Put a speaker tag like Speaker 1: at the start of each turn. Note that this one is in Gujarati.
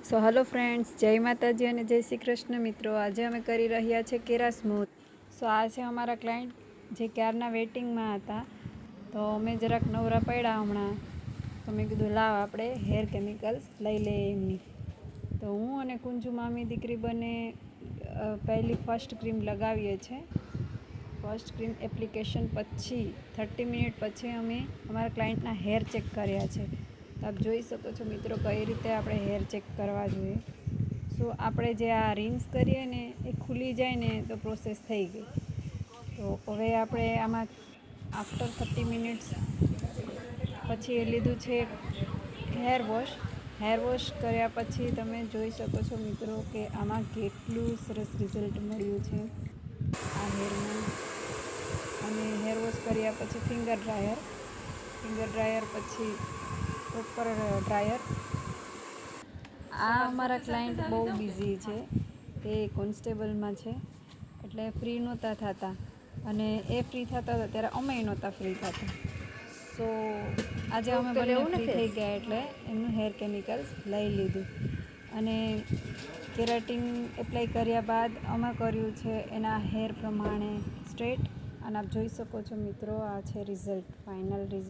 Speaker 1: સો હેલો ફ્રેન્ડ્સ, જય માતાજી અને જય શ્રી કૃષ્ણ મિત્રો. આજે અમે કરી રહ્યા છે કેરા સ્મૂથ. સો આ છે અમારા ક્લાયન્ટ જે ક્યારના વેઇટિંગમાં હતા. તો અમે જરાક નવરા પડ્યા હમણાં, તો મેં કીધું લાવ આપણે હેર કેમિકલ્સ લઈ લઈએ એમની. તો હું અને કુંજુ મામી દીકરી બંને પહેલી ફર્સ્ટ ક્રીમ લગાવીએ છીએ. ફર્સ્ટ ક્રીમ એપ્લિકેશન પછી 30 મિનિટ પછી અમે અમારા ક્લાયન્ટના હેર ચેક કર્યા છે. તો આપ જોઈ શકો છો મિત્રો કઈ રીતે આપણે હેર ચેક કરવા જોઈએ. સો આપણે જે આ રિન્સ કરીએ ને એ ખુલી જાય ને તો પ્રોસેસ થઈ ગઈ. તો હવે આપણે આમાં આફ્ટર 30 મિનિટ્સ પછી એ લીધું છે હેર વોશ. હેર વોશ કર્યા પછી તમે જોઈ શકો છો મિત્રો કે આમાં કેટલું સરસ રિઝલ્ટ મળ્યું છે આ હેરમાં. અને હેર વોશ કર્યા પછી ફિંગર ડ્રાયર પછી પ્રોપર ડ્રાયર. આ અમારા ક્લાયન્ટ બહુ બિઝી છે, તે કોન્સ્ટેબલમાં છે એટલે ફ્રી નહોતા થતા, અને એ ફ્રી થતા હતા ત્યારે અમે નહોતા ફ્રી થતા. સો આજે અમે બંને ફ્રી થઈ ગયા એટલે એમનું હેર કેમિકલ્સ લઈ લીધું. અને કેરાટીન એપ્લાય કર્યા બાદ અમે કર્યું છે એના હેર પ્રમાણે સ્ટ્રેટ. અને આપ જોઈ શકો છો મિત્રો, આ છે રિઝલ્ટ, ફાઇનલ રિઝલ્ટ.